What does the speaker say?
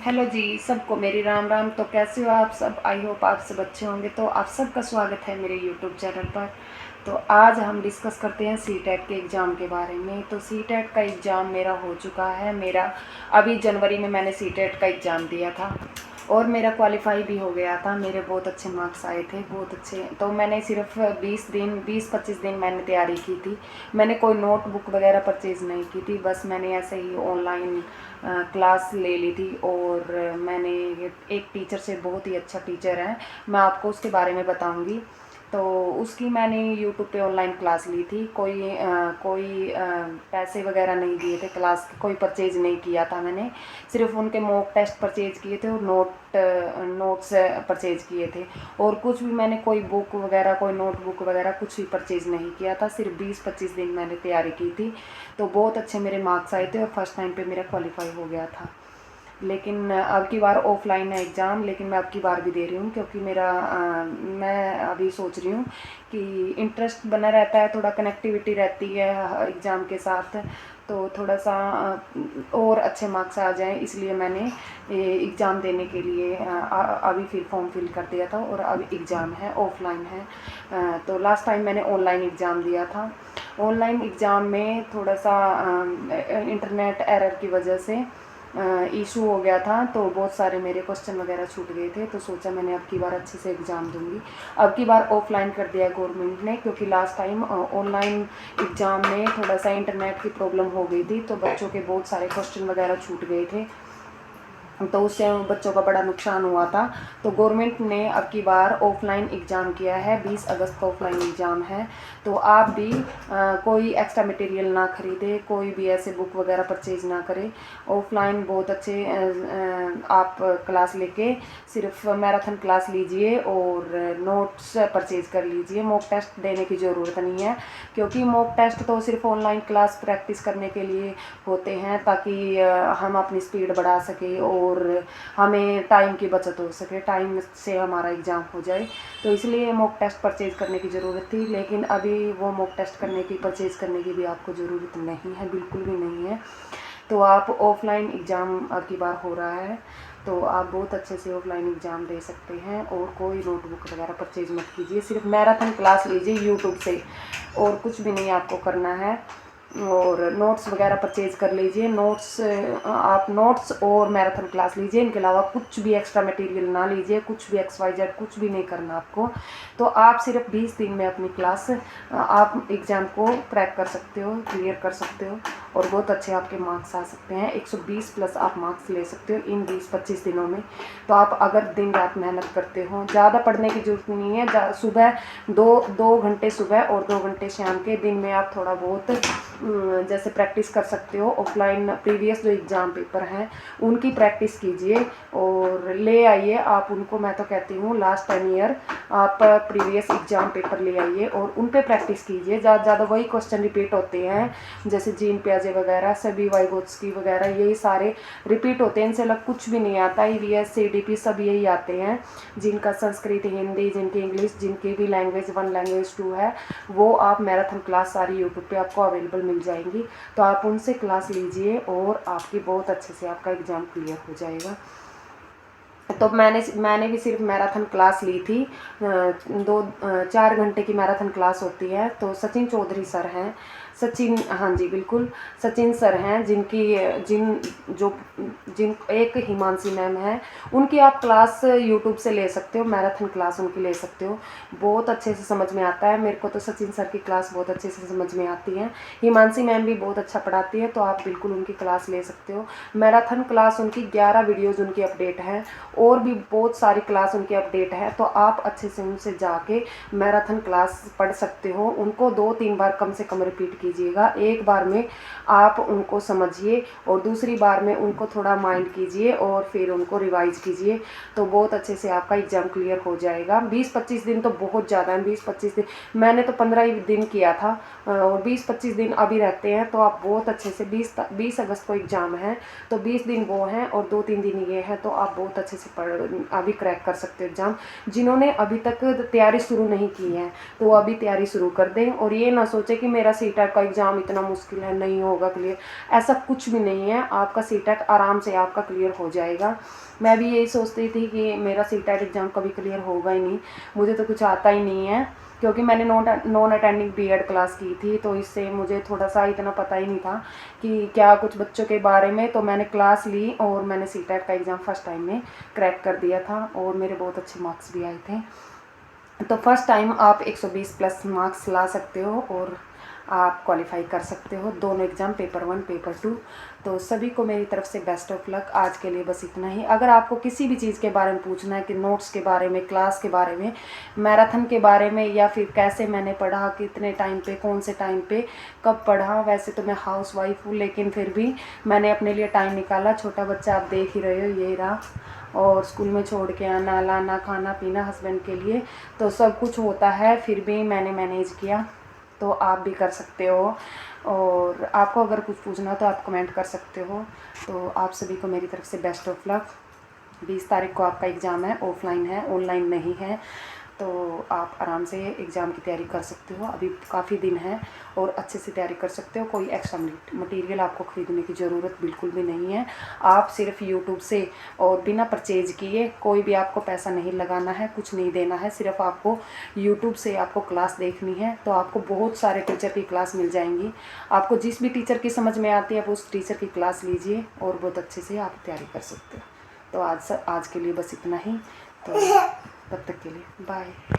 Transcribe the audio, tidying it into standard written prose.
Hello जी, सबको मेरी राम राम। तो कैसे हो आप सब? आई होप आप सब अच्छे होंगे। तो आप सबका स्वागत है मेरे यूट्यूब चैनल पर। तो आज हम डिस्कस करते हैं सीटेट के एग्ज़ाम के बारे में। तो सीटेट का एग्ज़ाम मेरा हो चुका है। मेरा अभी जनवरी में मैंने सीटेट का एग्ज़ाम दिया था और मेरा क्वालिफाई भी हो गया था। मेरे बहुत अच्छे मार्क्स आए थे, बहुत अच्छे। तो मैंने सिर्फ 20-25 दिन मैंने तैयारी की थी। मैंने कोई नोटबुक वगैरह परचेज़ नहीं की थी, बस मैंने ऐसे ही ऑनलाइन क्लास ले ली थी। और मैंने एक टीचर से, बहुत ही अच्छा टीचर है, मैं आपको उसके बारे में बताऊंगी। तो उसकी मैंने यूट्यूब पे ऑनलाइन क्लास ली थी। कोई पैसे वगैरह नहीं दिए थे, क्लास कोई परचेज नहीं किया था मैंने। सिर्फ उनके मॉक टेस्ट परचेज किए थे और नोट्स परचेज किए थे। और कुछ भी मैंने कोई बुक वगैरह, कोई नोटबुक वगैरह कुछ भी परचेज नहीं किया था। सिर्फ 20-25 दिन मैंने तैयारी की थी। तो बहुत अच्छे मेरे मार्क्स आए थे और फर्स्ट टाइम पे मेरा क्वालिफाई हो गया था। लेकिन अब की बार ऑफलाइन है एग्ज़ाम, लेकिन मैं अब की बार भी दे रही हूँ क्योंकि मैं अभी सोच रही हूँ कि इंटरेस्ट बना रहता है, थोड़ा कनेक्टिविटी रहती है एग्ज़ाम के साथ। तो थोड़ा सा और अच्छे मार्क्स आ जाएं, इसलिए मैंने एग्ज़ाम देने के लिए अभी फिर फॉर्म फिल कर दिया था और अब एग्ज़ाम है, ऑफलाइन है। तो लास्ट टाइम मैंने ऑनलाइन एग्ज़ाम दिया था। ऑनलाइन एग्ज़ाम में थोड़ा सा इंटरनेट एरर की वजह से इशू हो गया था, तो बहुत सारे मेरे क्वेश्चन वगैरह छूट गए थे। तो सोचा मैंने अब की बार अच्छे से एग्ज़ाम दूंगी। अब की बार ऑफलाइन कर दिया गवर्नमेंट ने, क्योंकि लास्ट टाइम ऑनलाइन एग्ज़ाम में थोड़ा सा इंटरनेट की प्रॉब्लम हो गई थी, तो बच्चों के बहुत सारे क्वेश्चन वगैरह छूट गए थे। तो उससे बच्चों का बड़ा नुकसान हुआ था। तो गवर्नमेंट ने अब की बार ऑफलाइन एग्ज़ाम किया है। 20 अगस्त को ऑफलाइन एग्ज़ाम है। तो आप भी कोई एक्स्ट्रा मटेरियल ना खरीदे, कोई भी ऐसे बुक वगैरह परचेज ना करें। ऑफलाइन बहुत अच्छे आप क्लास लेके सिर्फ मैराथन क्लास लीजिए और नोट्स परचेज कर लीजिए। मॉक टेस्ट देने की ज़रूरत नहीं है, क्योंकि मॉक टेस्ट तो सिर्फ ऑनलाइन क्लास प्रैक्टिस करने के लिए होते हैं, ताकि हम अपनी स्पीड बढ़ा सकें और हमें टाइम की बचत हो सके, टाइम से हमारा एग्ज़ाम हो जाए। तो इसलिए मॉक टेस्ट परचेज़ करने की ज़रूरत थी। लेकिन अभी वो मॉक टेस्ट परचेज़ करने की भी आपको ज़रूरत नहीं है, बिल्कुल भी नहीं है। तो आप ऑफलाइन एग्ज़ाम अब की बार हो रहा है, तो आप बहुत अच्छे से ऑफलाइन एग्ज़ाम दे सकते हैं। और कोई नोटबुक वगैरह परचेज मत कीजिए, सिर्फ मैराथन क्लास लीजिए यूट्यूब से, और कुछ भी नहीं आपको करना है। और नोट्स वगैरह परचेज कर लीजिए। आप नोट्स और मैराथन क्लास लीजिए, इनके अलावा कुछ भी एक्स्ट्रा मटेरियल ना लीजिए, कुछ भी XYZ कुछ भी नहीं करना आपको। तो आप सिर्फ 20 दिन में अपनी क्लास आप एग्ज़ाम को क्रैक कर सकते हो, क्लियर कर सकते हो, और बहुत अच्छे आपके मार्क्स आ सकते हैं। 120 प्लस आप मार्क्स ले सकते हो इन 20-25 दिनों में। तो आप अगर दिन रात मेहनत करते हो, ज़्यादा पढ़ने की ज़रूरत नहीं है। सुबह दो घंटे सुबह और 2 घंटे शाम के, दिन में आप थोड़ा बहुत जैसे प्रैक्टिस कर सकते हो। ऑफलाइन प्रीवियस जो एग्ज़ाम पेपर हैं उनकी प्रैक्टिस कीजिए और ले आइए आप उनको। मैं तो कहती हूँ लास्ट 10 ईयर आप प्रीवियस एग्ज़ाम पेपर ले आइए और उन पे प्रैक्टिस कीजिए। ज़्यादा ज़्यादा वही क्वेश्चन रिपीट होते हैं, जैसे जीन पियाजे वगैरह, सभी वाइगोत्स्की वगैरह, यही सारे रिपीट होते हैं। इनसे अलग कुछ भी नहीं आता। EVS CDP सब यही आते हैं, जिनका संस्कृत, हिंदी, जिनकी इंग्लिश, जिनकी भी लैंग्वेज 1 लैंग्वेज 2 है, वो आप मैराथन क्लास सारी यूट्यूब पे आपको अवेलेबल मिल जाएंगी। तो आप उनसे क्लास लीजिए और आपकी बहुत अच्छे से आपका एग्ज़ाम क्लियर हो जाएगा। तो मैंने भी सिर्फ मैराथन क्लास ली थी। 4 घंटे की मैराथन क्लास होती है। तो सचिन चौधरी सर हैं, हाँ जी बिल्कुल, सचिन सर हैं, जिन एक हिमांशी मैम है, उनकी आप क्लास यूट्यूब से ले सकते हो, मैराथन क्लास उनकी ले सकते हो। बहुत अच्छे से समझ में आता है। मेरे को तो सचिन सर की क्लास बहुत अच्छे से समझ में आती है। हिमांशी मैम भी बहुत अच्छा पढ़ाती है, तो आप बिल्कुल उनकी क्लास ले सकते हो। मैराथन क्लास उनकी 11 वीडियोज़ उनकी अपडेट हैं, और भी बहुत सारी क्लास उनकी अपडेट है। तो आप अच्छे से उनसे जाके मैराथन क्लास पढ़ सकते हो। उनको 2-3 बार कम से कम रिपीट कीजिएगा। एक बार में आप उनको समझिए और दूसरी बार में उनको थोड़ा माइंड कीजिए और फिर उनको रिवाइज कीजिए। तो बहुत अच्छे से आपका एग्ज़ाम क्लियर हो जाएगा। 20-25 दिन तो बहुत ज़्यादा है। 20-25 दिन, मैंने तो 15 ही दिन किया था, और 20-25 दिन अभी रहते हैं। तो आप बहुत अच्छे से 20 अगस्त को एग्ज़ाम है, तो 20 दिन वो हैं और 2-3 दिन ये है। तो आप बहुत अच्छे से अभी क्रैक कर सकते हो एग्ज़ाम। जिन्होंने अभी तक तैयारी शुरू नहीं की है, तो वो अभी तैयारी शुरू कर दें, और ये ना सोचे कि मेरा सीटेट का एग्ज़ाम इतना मुश्किल है, नहीं होगा क्लियर, ऐसा कुछ भी नहीं है। आपका सीटेट आराम से आपका क्लियर हो जाएगा। मैं भी यही सोचती थी कि मेरा सीटेट एग्ज़ाम कभी क्लियर होगा ही नहीं, मुझे तो कुछ आता ही नहीं है, क्योंकि मैंने नॉन अटेंडिंग बीएड क्लास की थी, तो इससे मुझे थोड़ा सा इतना पता ही नहीं था कि क्या कुछ बच्चों के बारे में। तो मैंने क्लास ली और मैंने सीटेट का एग्ज़ाम फर्स्ट टाइम में क्रैक कर दिया था और मेरे बहुत अच्छे मार्क्स भी आए थे। तो फर्स्ट टाइम आप 120 प्लस मार्क्स ला सकते हो और आप क्वालिफाई कर सकते हो दोनों एग्ज़ाम, पेपर 1 पेपर 2। तो सभी को मेरी तरफ से बेस्ट ऑफ लक। आज के लिए बस इतना ही। अगर आपको किसी भी चीज़ के बारे में पूछना है कि नोट्स के बारे में, क्लास के बारे में, मैराथन के बारे में, या फिर कैसे मैंने पढ़ा, कितने टाइम पे, कौन से टाइम पे, कब पढ़ा, वैसे तो मैं हाउस वाइफ हूँ लेकिन फिर भी मैंने अपने लिए टाइम निकाला। छोटा बच्चा आप देख ही रहे हो, ये रहा, और स्कूल में छोड़ के आना, लाना, खाना पीना हस्बैंड के लिए, तो सब कुछ होता है, फिर भी मैंने मैनेज किया। तो आप भी कर सकते हो। और आपको अगर कुछ पूछना हो तो आप कमेंट कर सकते हो। तो आप सभी को मेरी तरफ से बेस्ट ऑफ लक। 20 तारीख को आपका एग्ज़ाम है, ऑफलाइन है, ऑनलाइन नहीं है। तो आप आराम से एग्ज़ाम की तैयारी कर सकते हो, अभी काफ़ी दिन है और अच्छे से तैयारी कर सकते हो। कोई एक्स्ट्रा मटेरियल आपको ख़रीदने की ज़रूरत बिल्कुल भी नहीं है। आप सिर्फ यूट्यूब से और बिना परचेज किए, कोई भी आपको पैसा नहीं लगाना है, कुछ नहीं देना है, सिर्फ आपको यूट्यूब से आपको क्लास देखनी है। तो आपको बहुत सारे टीचर की क्लास मिल जाएंगी। आपको जिस भी टीचर की समझ में आती है आप उस टीचर की क्लास लीजिए और बहुत अच्छे से आप तैयारी कर सकते हो। तो आज के लिए बस इतना ही। तो तब तक के लिए बाय।